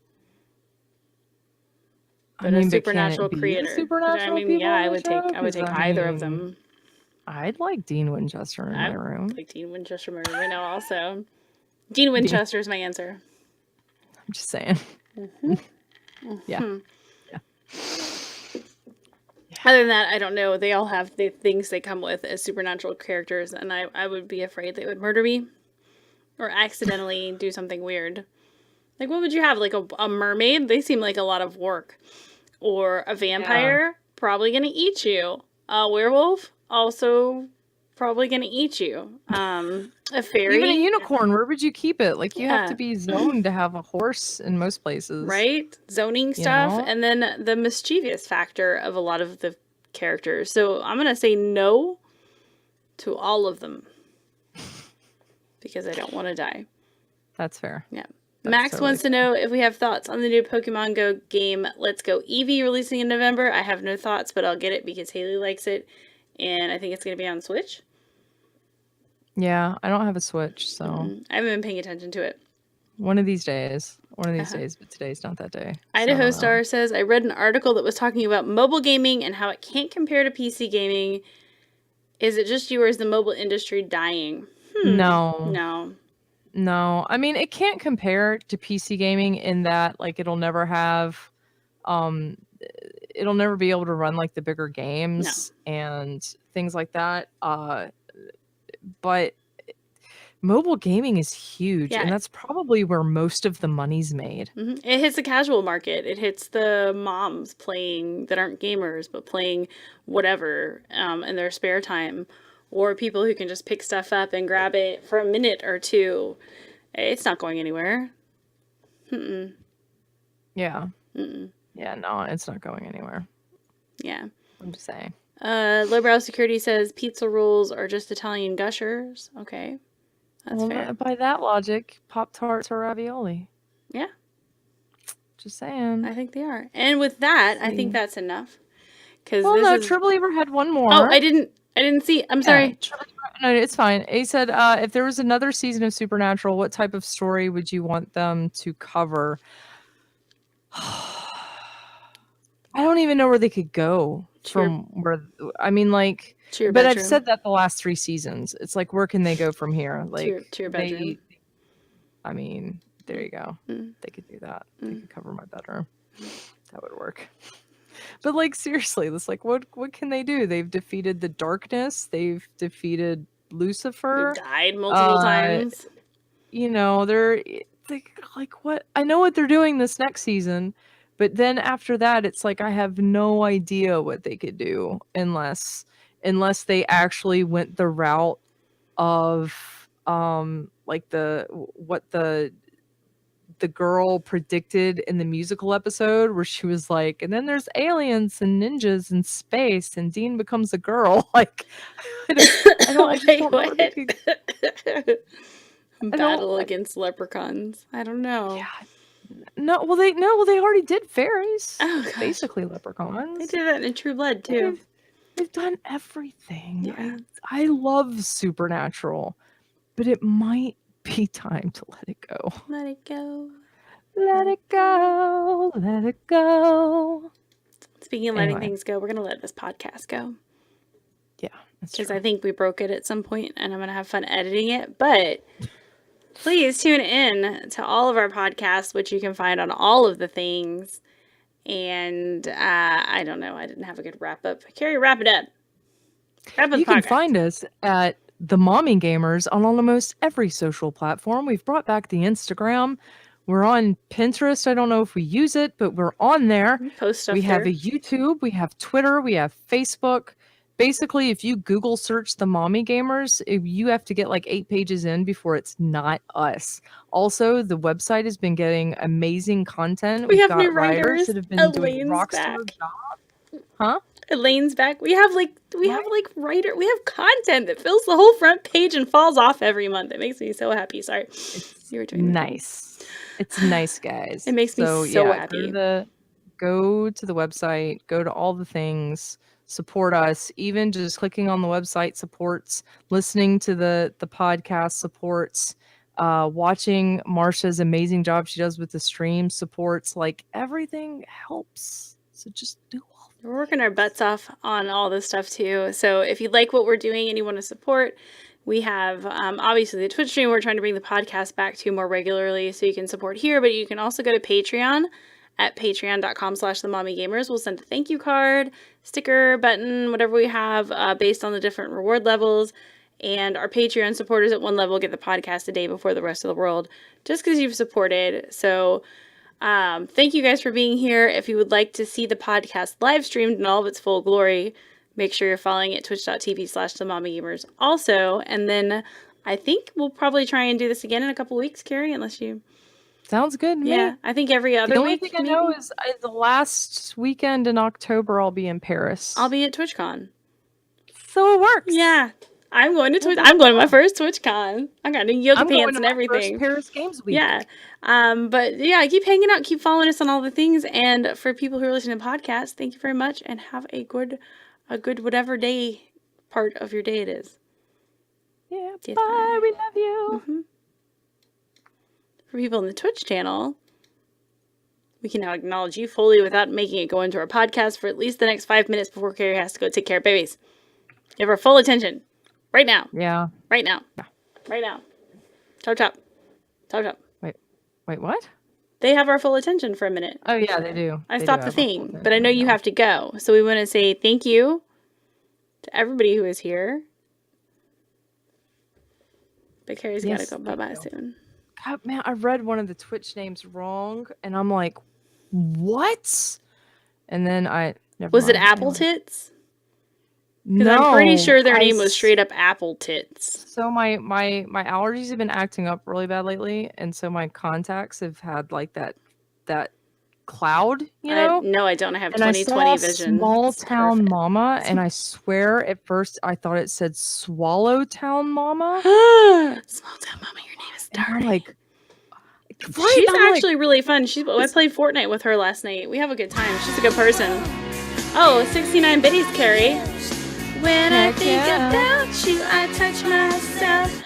But a supernatural creator. I would take either of them. I'd like Dean Winchester in my room. Like Dean Winchester in my room right now also. Dean Winchester is my answer. I'm just saying. Yeah. Other than that, I don't know. They all have the things they come with as supernatural characters, and I would be afraid they would murder me or accidentally do something weird. Like, what would you have? Like a mermaid? They seem like a lot of work. Or a vampire? Probably gonna eat you. A werewolf? Also probably gonna eat you. A fairy? Even a unicorn, where would you keep it? Like, you have to be zoned to have a horse in most places. Right? Zoning stuff. And then the mischievous factor of a lot of the characters. So I'm gonna say no to all of them. Because I don't want to die. That's fair. Yeah. Max wants to know if we have thoughts on the new Pokemon Go game, Let's Go Eevee, releasing in November. I have no thoughts, but I'll get it because Haley likes it, and I think it's going to be on Switch. Yeah, I don't have a Switch, so... I haven't been paying attention to it. One of these days, but today's not that day. Idaho Star says, I read an article that was talking about mobile gaming and how it can't compare to PC gaming. Is it just you, or is the mobile industry dying? No. I mean, it can't compare to PC gaming in that, like, it'll never have, it'll never be able to run, like, the bigger games and things like that. But mobile gaming is huge, and that's probably where most of the money's made. It hits the casual market. It hits the moms playing that aren't gamers, but playing whatever in their spare time. Or people who can just pick stuff up and grab it for a minute or two. It's not going anywhere. Yeah. Yeah, no, it's not going anywhere. Yeah. I'm just saying. Lowbrow Security says pizza rolls are just Italian gushers. Okay. That's fair. By that logic, Pop-Tarts are ravioli. Yeah. Just saying. I think they are. And with that, I think that's enough. Triple Ever had one more. Oh, I didn't see. I'm sorry. No, it's fine. He said, if there was another season of Supernatural, what type of story would you want them to cover? I don't even know where they could go from where, I mean, like, but I've said that the last 3 seasons. It's like, where can they go from here? Like, to your bedroom. I mean, there you go. They could do that. They could cover my bedroom. That would work. But, like, seriously, it's like, what can they do? They've defeated the darkness. They've defeated Lucifer. They've died multiple times. You know, they're like, what? I know what they're doing this next season, but then after that, it's like, I have no idea what they could do unless they actually went the route of, like what the girl predicted in the musical episode where she was like, and then there's aliens and ninjas in space and Dean becomes a girl. Like, Battle against leprechauns. I don't know. Yeah. No, well they already did fairies. Oh, gosh. Basically leprechauns. They did that in True Blood too. They've done everything. Yeah. I love Supernatural, but it might be time to let it go. Let it go. Let it go. Let it go. Speaking of letting things go, we're going to let this podcast go. Yeah, that's true. Because I think we broke it at some point, and I'm going to have fun editing it. But please tune in to all of our podcasts, which you can find on all of the things. And I don't know. I didn't have a good wrap up. Carrie, wrap it up. You can find us at The Mommy Gamers on almost every social platform. We've brought back the Instagram. We're on Pinterest. I don't know if we use it, but we're on there. We post stuff We have a YouTube. We have Twitter. We have Facebook. Basically, if you Google search The Mommy Gamers, you have to get like 8 pages in before it's not us. Also, the website has been getting amazing content. We've got new writers that have been doing rockstar jobs. Huh? Elaine's back. We have content that fills the whole front page and falls off every month. It makes me so happy. Sorry. You were doing nice. It's nice, guys. It makes me so happy. Go to the website, go to all the things, support us. Even just clicking on the website supports, listening to the podcast supports, watching Marcia's amazing job she does with the stream supports. Like, everything helps. So just do all We're working our butts off on all this stuff too. So if you like what we're doing and you want to support, we have obviously the Twitch stream. We're trying to bring the podcast back to more regularly so you can support here, but you can also go to Patreon at patreon.com/themommygamers. We'll send a thank you card, sticker, button, whatever we have based on the different reward levels. And our Patreon supporters at one level get the podcast a day before the rest of the world just because you've supported. So thank you guys for being here. If you would like to see the podcast live streamed in all of its full glory, make sure you're following at twitch.tv/themommygamers also. And then I think we'll probably try and do this again in a couple weeks, Carrie, unless you... Sounds good to me. Yeah, I think every other week. The only thing I know is the last weekend in October I'll be in Paris. I'll be at TwitchCon. So it works. Yeah. I'm going to Twitch. I'm going to my first TwitchCon. I got new yoga pants and everything. First Paris Games Week. Yeah. But yeah, keep hanging out, keep following us on all the things. And for people who are listening to podcasts, thank you very much and have a good whatever day part of your day it is. Yeah. Bye. We love you. Mm-hmm. For people in the Twitch channel, we can now acknowledge you fully without making it go into our podcast for at least the next 5 minutes before Carrie has to go take care of babies. You have our full attention. Right now. Yeah. Right now. Yeah. Right now. Chop chop. Chop chop. Wait, what? They have our full attention for a minute. Oh, yeah, they do. I stopped the thing, but I know you have to go. So we want to say thank you to everybody who is here. But Carrie's got to go bye-bye soon. God, man, I read one of the Twitch names wrong, and I'm like, what? And then Was it Apple Tits? Because I'm pretty sure their name was straight up Apple Tits. So my allergies have been acting up really bad lately, and so my contacts have had like that cloud, you know? No, I don't. I have 20/20 vision. Small Town Mama, and I swear at first I thought it said Swallow Town Mama. Small Town Mama, your name is Darby. I'm like, she's actually really fun. I played Fortnite with her last night. We have a good time. She's a good person. Oh, 69 biddies, Carrie. When I think about you, I touch myself.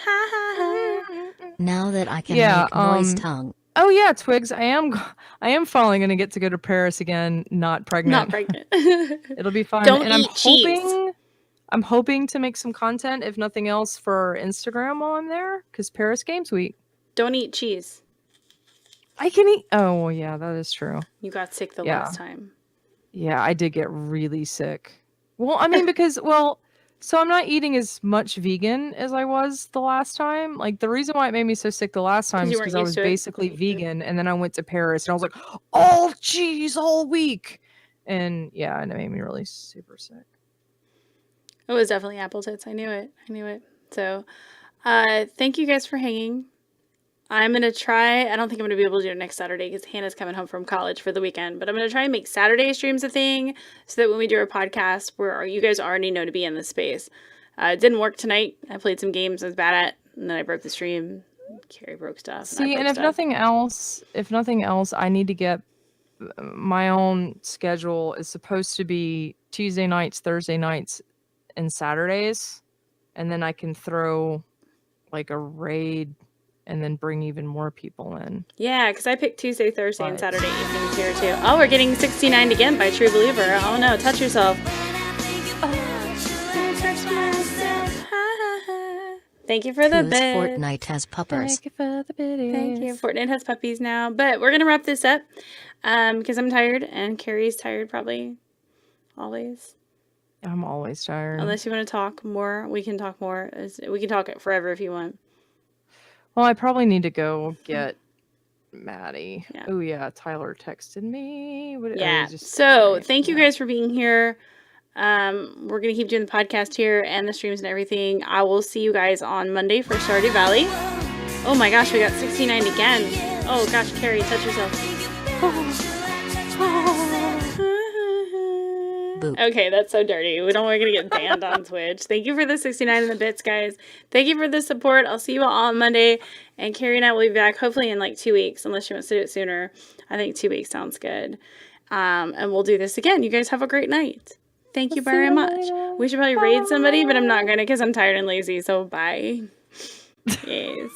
Now that I can make noise tongue. Oh yeah, Twigs, I am finally gonna get to go to Paris again, not pregnant. Not pregnant. It'll be fun. Don't eat cheese. I'm hoping to make some content, if nothing else, for Instagram while I'm there, because Paris Games Week. Don't eat cheese. I can eat. Oh well, yeah, that is true. You got sick the last time. Yeah, I did get really sick. Well, I mean, so I'm not eating as much vegan as I was the last time. Like, the reason why it made me so sick the last time is because I was basically vegan, and then I went to Paris, and I was like, all cheese all week. And yeah, and it made me really super sick. It was definitely Apple Tits. I knew it. So, thank you guys for hanging. I'm going to try, I don't think I'm going to be able to do it next Saturday because Hannah's coming home from college for the weekend, but I'm going to try and make Saturday streams a thing so that when we do our podcast, you guys already know to be in the space. It didn't work tonight. I played some games I was bad at, and then I broke the stream. Carrie broke stuff. See, and if nothing else, I need to get my own schedule is supposed to be Tuesday nights, Thursday nights, and Saturdays, and then I can throw like a raid and then bring even more people in. Yeah, because I picked Tuesday, Thursday, and Saturday evenings here too. Oh, we're getting 69 again by True Believer. Oh no, touch yourself. Thank you for the bit. Fortnite has puppers. Thank you for the biddies. Thank you. Fortnite has puppies now. But we're going to wrap this up because I'm tired and Carrie's tired probably. Always. I'm always tired. Unless you want to talk more, we can talk more. We can talk forever if you want. Well, I probably need to go get Maddie. Yeah. Oh, yeah. Tyler texted me. So thank you guys for being here. We're going to keep doing the podcast here and the streams and everything. I will see you guys on Monday for Stardew Valley. Oh my gosh, we got 69 again. Oh gosh, Carrie, touch yourself. Okay, that's so dirty. We don't want to get banned on Twitch. Thank you for the 69 in the bits, guys. Thank you for the support. I'll see you all on Monday. And Carrie and I will be back hopefully in like 2 weeks, unless she wants to do it sooner. I think 2 weeks sounds good. And we'll do this again. You guys have a great night. Thank you very much. We should probably raid somebody, but I'm not going to because I'm tired and lazy. So bye. Yes.